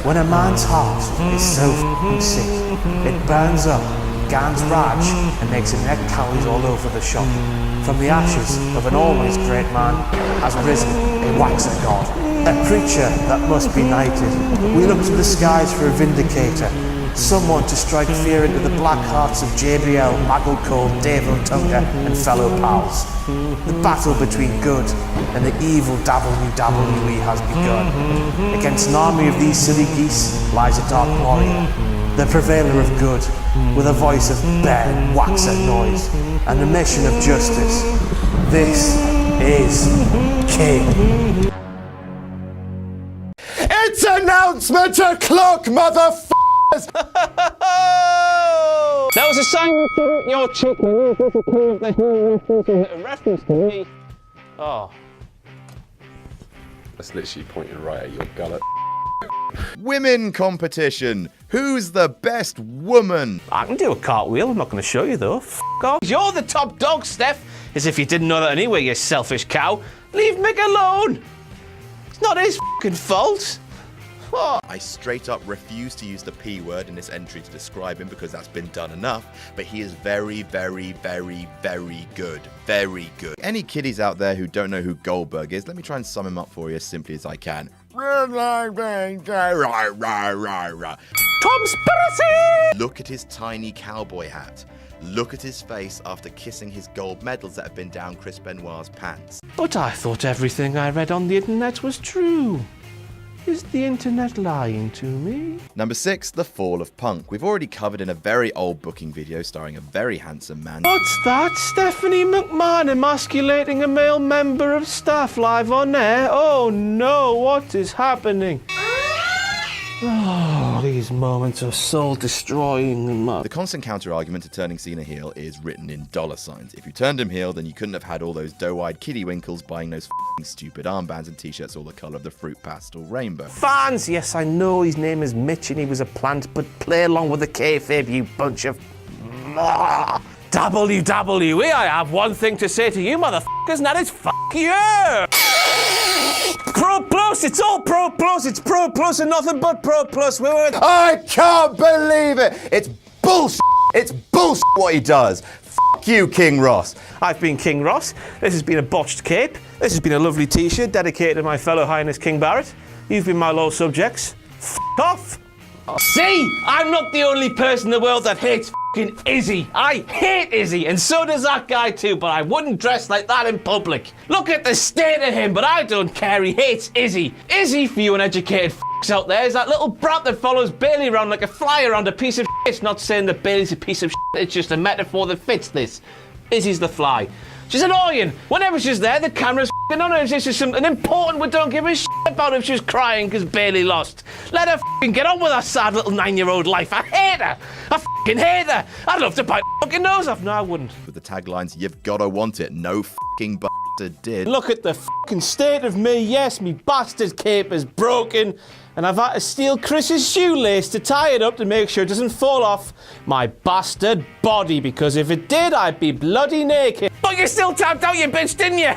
When a man's heart is so f***ing sick, it burns up, gans rage, and makes a neck calories all over the shop. From the ashes of an always great man has risen a waxer god, a preacher that must be knighted. We look to the skies for a vindicator, someone to strike fear into the black hearts of JBL, Magglecold, Dave O'Tunga, and fellow pals. The battle between good and the evil WWE has begun. Against an army of these silly geese lies a dark warrior, the purveyor of good, with a voice of bare waxer noise, and a mission of justice. This is King. It's announcement o'clock, motherfuckers! That was a sign your chicken. This is kind of the whole reference to me. Oh. That's literally pointing right at your gullet. Women competition. Who's the best woman? I can do a cartwheel, I'm not going to show you though. F*** off. You're the top dog, Steph. As if you didn't know that anyway, you selfish cow. Leave Mick alone. It's not his fucking fault. Oh. I straight up refuse to use the P word in this entry to describe him because that's been done enough, but he is very, very, very, very good. Very good. Any kiddies out there who don't know who Goldberg is, let me try and sum him up for you as simply as I can. Conspiracy! Look at his tiny cowboy hat. Look at his face after kissing his gold medals that have been down Chris Benoit's pants. But I thought everything I read on the internet was true. Is the internet lying to me? Number 6, the fall of Punk. We've already covered in a very old booking video starring a very handsome man. What's that? Stephanie McMahon emasculating a male member of staff live on air? Oh no, what is happening? Oh, these moments are soul-destroying. The constant counter-argument to turning Cena heel is written in $signs. If you turned him heel, then you couldn't have had all those doe-eyed kiddie winkles buying those f***ing stupid armbands and t-shirts all the colour of the fruit pastel rainbow. Fans, yes, I know his name is Mitch and he was a plant, but play along with the kayfabe, you bunch of... WWE, I have one thing to say to you, motherfuckers, and that is f*** you! Pro Plus, it's all Pro Plus, it's Pro Plus and nothing but Pro Plus. I can't believe it! It's bullshit! It's bullshit what he does! F*** you, King Ross! I've been King Ross, this has been a botched cape, this has been a lovely t-shirt dedicated to my fellow Highness King Barrett. You've been my loyal subjects. F*** off! See, I'm not the only person in the world that hates fucking Izzy. I hate Izzy, and so does that guy too, but I wouldn't dress like that in public. Look at the state of him, but I don't care, he hates Izzy. Izzy, for you uneducated f***s out there, is that little brat that follows Bailey around like a fly around a piece of shit. Not saying that Bailey's a piece of shit, it's just a metaphor that fits this. Izzy's the fly. She's annoying. Whenever she's there, the camera's f***ing on her. It's just something important we don't give a shit about if she's crying because Bailey lost. Let her f***ing get on with her sad little 9-year-old life. I hate her. I f***ing hate her. I'd love to bite her fucking nose off. No, I wouldn't. With the taglines, you've gotta want it. No f***ing bastard did. Look at the f***ing state of me. Yes, me bastard cape is broken. And I've had to steal Chris's shoelace to tie it up to make sure it doesn't fall off my bastard body, because if it did, I'd be bloody naked. But you still tapped out, you bitch, didn't you?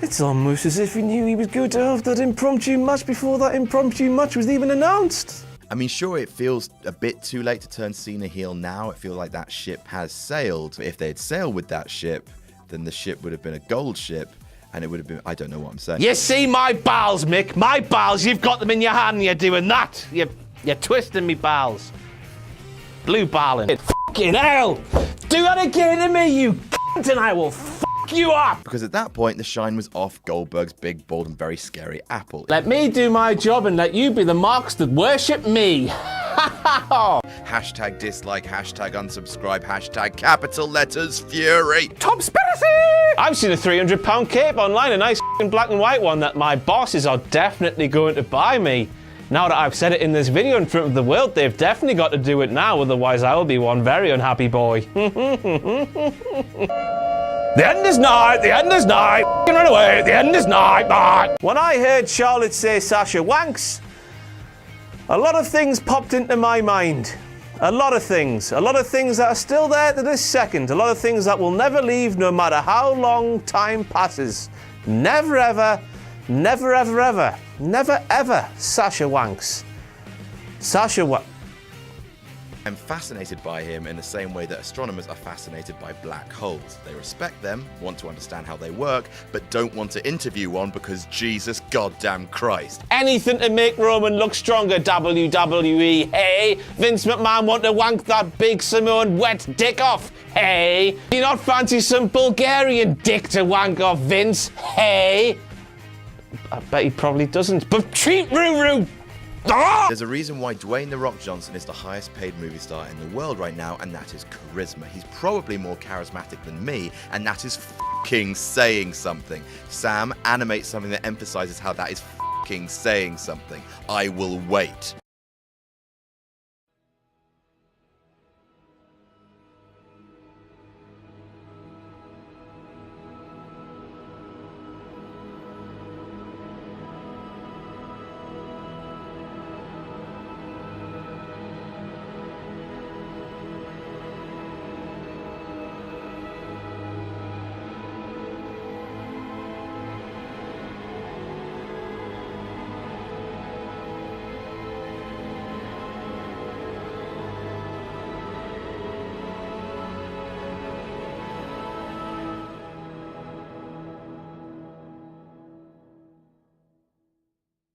It's almost as if he knew he was going to have that impromptu match before that impromptu match was even announced. I mean, sure, it feels a bit too late to turn Cena heel now. It feels like that ship has sailed. But if they'd sailed with that ship, then the ship would have been a gold ship. And it would have been, I don't know what I'm saying. You see my bowels, Mick, my bowels, you've got them in your hand and you're doing that. You're twisting me bowels. Blue balling. Fucking hell! Do that again to me, you cunt, and I will fuck you up! Because at that point, the shine was off Goldberg's big, bald, and very scary apple. Let me do my job and let you be the marks that worship me. Hashtag dislike, hashtag unsubscribe, hashtag capital letters fury. Topspiracy! I've seen a £300 cape online, a nice black and white one that my bosses are definitely going to buy me. Now that I've said it in this video in front of the world, they've definitely got to do it now, otherwise I will be one very unhappy boy. The end is nigh, the end is nigh, run away, the end is nigh, bye. When I heard Charlotte say Sasha wanks, a lot of things popped into my mind. A lot of things that are still there to this second, a lot of things that will never leave no matter how long time passes. Never ever, never ever ever, never ever Sasha wanks. Sasha I'm fascinated by him in the same way that astronomers are fascinated by black holes. They respect them, want to understand how they work, but don't want to interview one because Jesus goddamn Christ. Anything to make Roman look stronger, WWE. Hey, Vince McMahon want to wank that big Samoan wet dick off. Hey, do you not fancy some Bulgarian dick to wank off, Vince? Hey. I bet he probably doesn't, but treat Ruru. There's a reason why Dwayne "The Rock" Johnson is the highest paid movie star in the world right now, and that is charisma. He's probably more charismatic than me, and that is f***ing saying something. Sam, animate something that emphasizes how that is f***ing saying something. I will wait.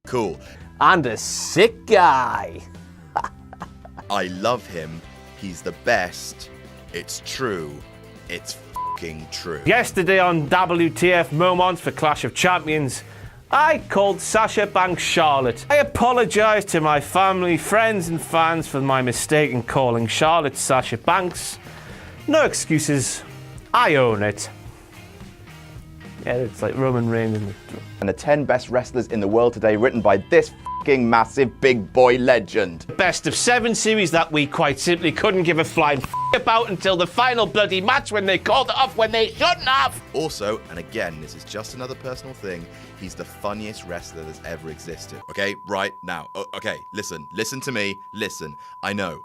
Cool. And a sick guy. I love him. He's the best. It's true. It's f***ing true. Yesterday on WTF Moments for Clash of Champions, I called Sasha Banks Charlotte. I apologise to my family, friends and fans for my mistake in calling Charlotte Sasha Banks. No excuses. I own it. Yeah, it's like Roman Reigns. And the 10 best wrestlers in the world today, written by this f***ing massive big boy legend. Best of 7 series that we quite simply couldn't give a flying f*** about until the final bloody match when they called it off when they shouldn't have. Also, and again, this is just another personal thing, he's the funniest wrestler that's ever existed. Okay, right now. Okay, listen to me, listen. I know.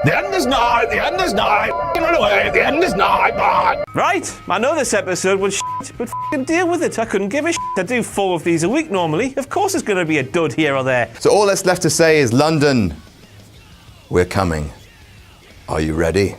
The end is nigh, the end is nigh, run away, the end is nigh, man. Right, I know this episode was shit, but f***ing deal with it. I couldn't give a shit. I do 4 of these a week normally. Of course there's going to be a dud here or there. So all that's left to say is, London, we're coming. Are you ready?